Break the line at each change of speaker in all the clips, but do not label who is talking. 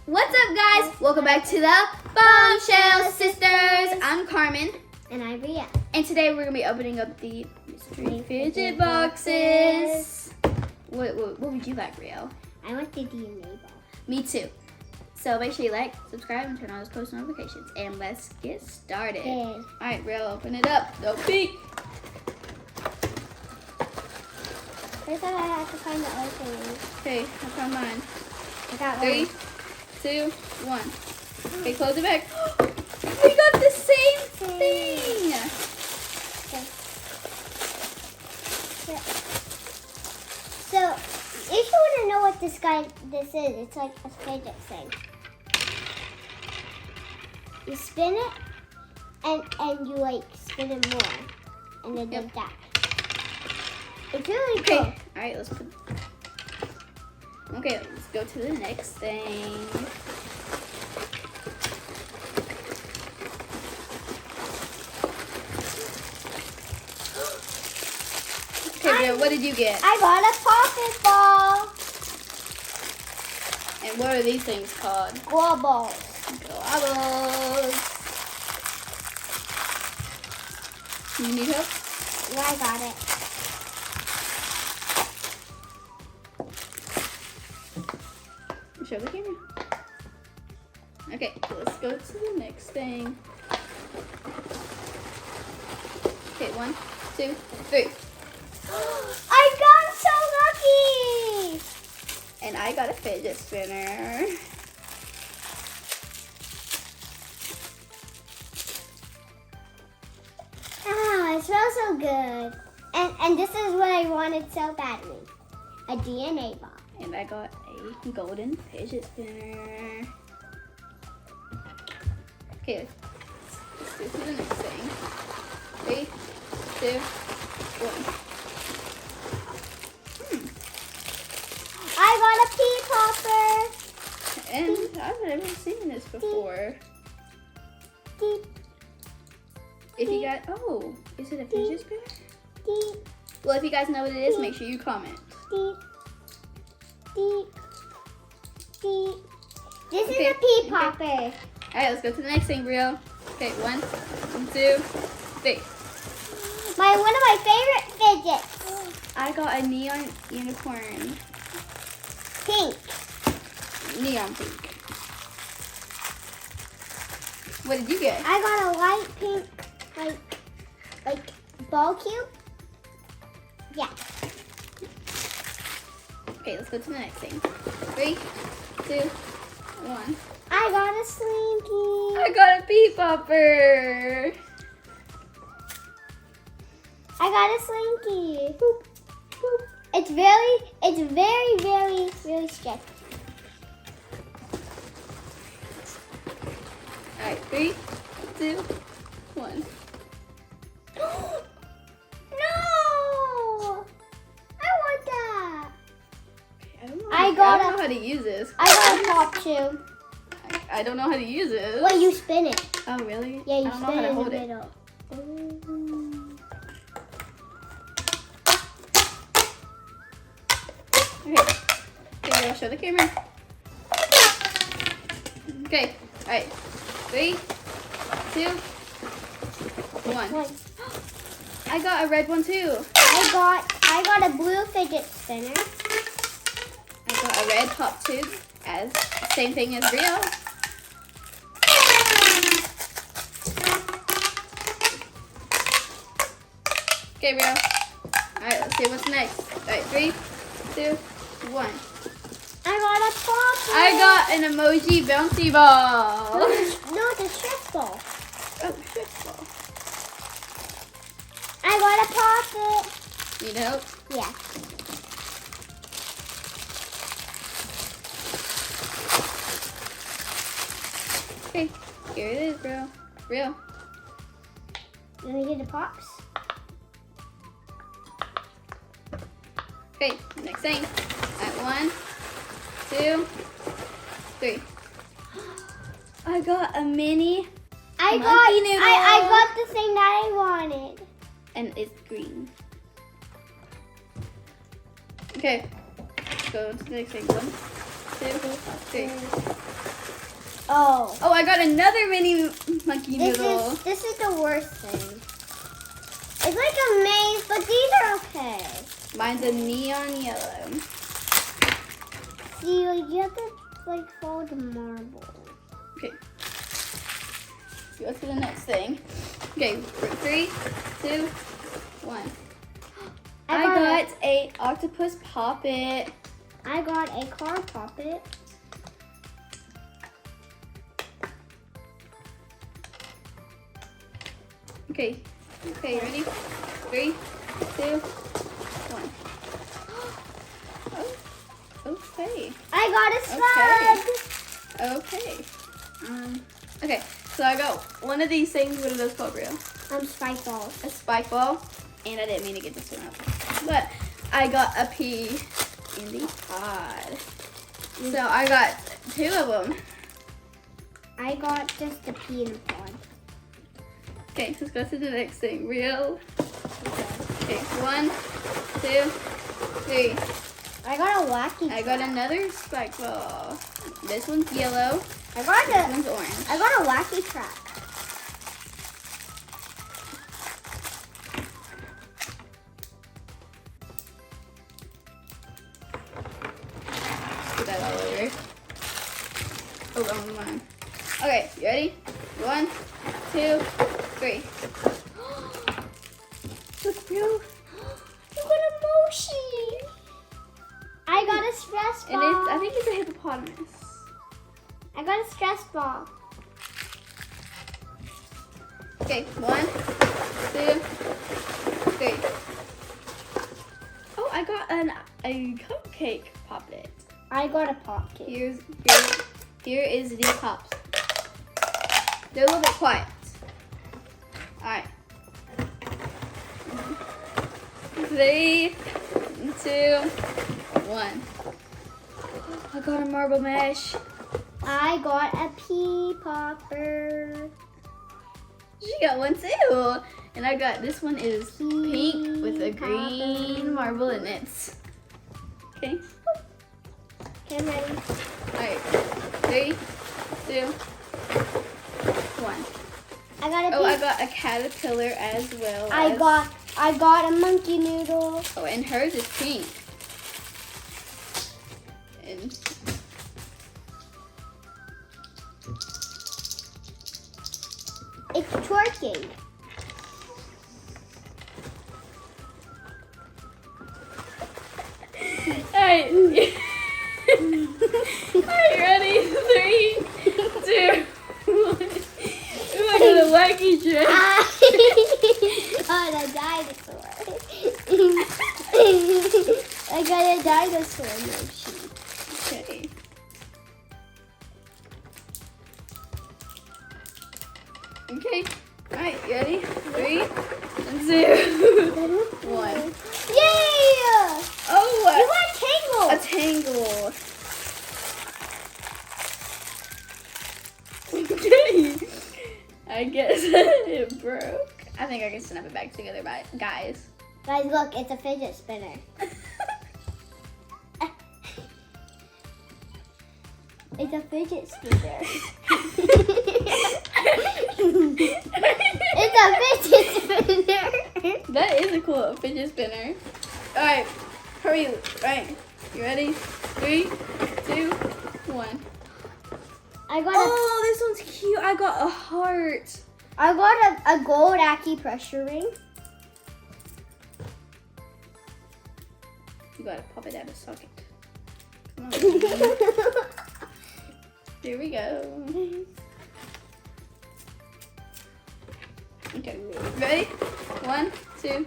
What's up, guys? Welcome back to the Bombshell Sisters. I'm Carmen.
And I'm Ria.
And today we're going to be opening up the mystery fidget boxes. What would you like, Rio?
I want the DNA ball.
Me too. So make sure you like, subscribe, and turn on those post notifications. And let's get started.
Okay.
Alright, Rio, open it up. Don't peek.
First I have to find the opening.
Okay, I found mine.
I got
3,
one.
2, 1. Okay, close it back. We got the same thing.
Okay. So, if you want to know what this is, it's like a fidget thing. You spin it, and you like spin it more, and then
Yep.
like that. It's really
Okay.
cool.
All right, let's put. Okay, let's go to the next thing. Okay, Rio, what did you get?
I got a pocket ball.
And what are these things called?
Globals.
Globals. You need help?
Yeah, I got it.
Show the camera. Okay, let's go to the next thing. Okay, 1, 2, 3.
I got so lucky!
And I got a fidget spinner.
Ah, it smells so good. And this is what I wanted so badly. A DNA ball.
And I got a golden fidget spinner. Okay, let's go to the next thing. 3, 2, 1.
I got a pea popper.
And I've never seen this before.
Deep,
If you guys, oh, is it a fidget spinner?
deep,
Well, if you guys know what it is, make sure you comment.
deep, deep, deep. This
Okay,
is a pea
okay.
popper.
All right, let's go to the next thing, Rio. Okay, 1, 2, 3.
One of my favorite fidgets.
I got a neon unicorn.
Pink.
Neon pink. What did you get?
I got a light pink, like ball cube. Yeah.
Okay, let's go to the next thing. 3, 2, 1.
I got a slinky.
I got a pea popper.
I got a slinky. Boop, boop. It's very stretchy.
All right, 3, 2, 1.
No! I want that.
I don't know.
I got
I don't
a-
know how to use this.
I got a pop tube.
I don't know how to use it.
Well, you spin it.
Oh, really?
Yeah, you
I don't know
spin
how
it
to
in
hold
the
it.
middle.
Okay, I'll show the camera. Okay, all right. 3, 2, 1.
One.
I got a red one too.
I got a blue fidget spinner.
I got a red pop tube, as same thing as Rio. Okay, Rio. All right, let's see what's next. All right, 3, 2, 1.
I got a pop.
I got an emoji bouncy ball.
No, it's a stress ball.
Oh, shit ball.
I got a poppet.
Need help?
Yeah.
Okay, here it is, bro. Rio.
Let me get the pops.
Okay, next thing. At 1, 2, 3. I got a mini
I
monkey noodle.
got the thing that I wanted.
And it's green. Okay, let's go to the next thing. 1, 2, 3.
Oh.
Oh, I got another mini monkey noodle.
This is the worst thing. It's like a maze, but these are okay.
Mine's a neon yellow.
See, like you have to like fold the marble.
Okay. Let's go to the next thing. Okay, 3, 2, 1. I got a octopus poppet.
I got a car poppet.
Okay. Okay, ready? 3, 2, 1. Oh, okay.
I got a slug.
Okay. Okay, so I got one of these things. What are those called, real?
Spike balls.
A spike ball. And I didn't mean to get this one up. But I got a pea in the pod. So I got 2 of them.
I got just a pea in the pod.
Okay, let's go to the next thing. Real. Okay, 1, 2, 3.
I got a wacky.
I got another spike ball. This one's yellow.
I got
This one's orange.
I got a wacky track.
Put that all over. Oh, wrong one. Okay, you ready? 1, 2, 3. Look, real.
You got a mochi. I got a stress ball.
And I think it's a hippopotamus.
I got a stress ball.
Okay, 1, 2, 3. Oh, I got a cupcake poppet.
I got a pop cake.
Here is the pops. They're a little bit quiet. All right. 3, 2, 1. I got a marble mesh.
I got a pea popper.
She got one too. And I got, this one is pink with a green marble in it. Okay.
Okay, I'm ready.
Alright. 3, 2, 1.
I got a
Oh, I got a caterpillar as well.
I got a monkey noodle.
Oh, and hers is pink. And
It's twerking.
alright. Alright, ready? 3, 2, 1. Ooh, I got a wacky trick.
Oh, the dinosaur. I got a dinosaur mochi.
Okay. Okay. Alright, you ready? 3, 2, 1.
Yay!
Oh,
You got a tangle.
a tangle. Okay. I guess it broke. I think I can snap it back together, guys.
Guys, look, it's a fidget spinner. It's a fidget spinner. It's a fidget spinner.
That is a cool fidget spinner. Alright, hurry. Alright, you ready? 3, 2, 1. Oh, this one's cute. I got a heart.
I got a gold acupressure ring.
You gotta pop it out of socket. Come on. Here we go. Okay, ready? 1, 2,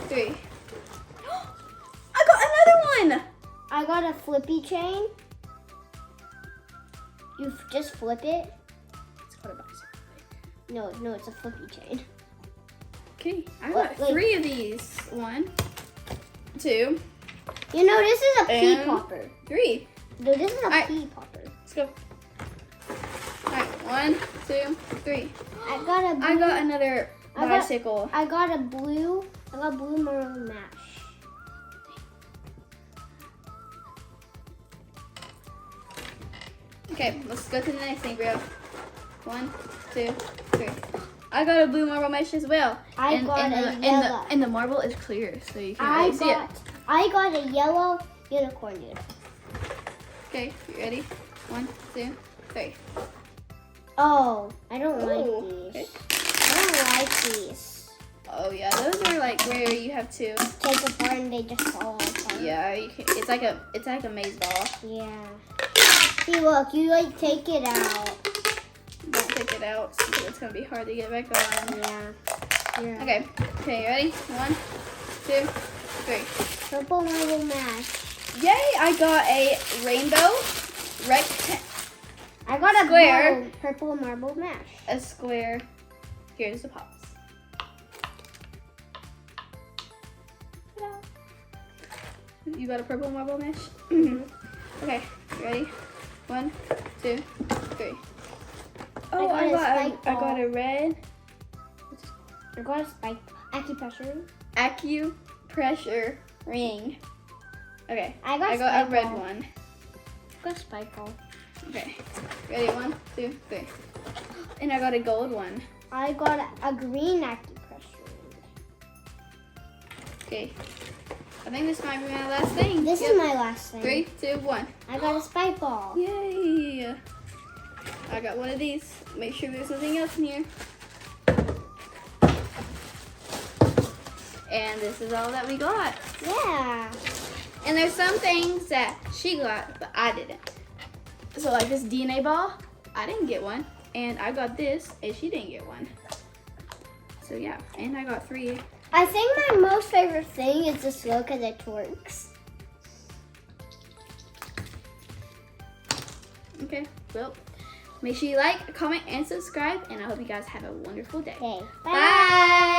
3. I got another one!
I got a flippy chain. You just flip it.
It's called a bicycle.
No, it's a flippy chain.
Okay, I got 3 of these. 1, 2,
You know, this is a pea
And-
popper.
3.
No, this is a
Alright.
pea popper.
Let's go. Alright, 1, 2, 3.
I got a blue,
I got another
I got-
bicycle.
I got blue marble mash.
Okay, let's go to the next thing, bro. 1, 2, 3. I got a blue marble mesh as well.
I got a yellow.
And the marble is clear, so you can't really see it.
I got a yellow unicorn noodle.
Okay, you ready? 1, 2, 3.
Oh, I don't like these.
Okay.
I don't like these.
Oh yeah, those are like where you have to
take apart and they just fall apart.
Yeah, it's like a maze ball.
Yeah. See, look, you like take it out.
Don't take it out, because it's gonna be hard to get back on.
Yeah.
Okay, you ready? 1, 2, 3.
Purple marble mash.
Yay! I got a rainbow rectangle.
I got a square purple marble mash.
A square. Here's the pops. You got a purple marble mesh? Okay, you ready? 1, 2, 3. Oh, I got a red.
I got a spike. Acupressure.
Acupressure ring. Okay.
I got
a red one.
I got a spike ball.
Okay. Ready? 1, 2, 3. And I got a gold one.
I got a green acupressure ring.
Okay. I think this might be my last thing.
This is my last thing.
3, 2, 1.
I got a spike ball.
Yay! I got one of these. Make sure there's nothing else in here. And this is all that we got.
Yeah.
And there's some things that she got, but I didn't. So like this DNA ball, I didn't get one. And I got this, and she didn't get one. So yeah, and I got 3.
I think my most favorite thing is the slow because it twerks.
Okay, well, make sure you like, comment, and subscribe, and I hope you guys have a wonderful day.
Okay,
bye.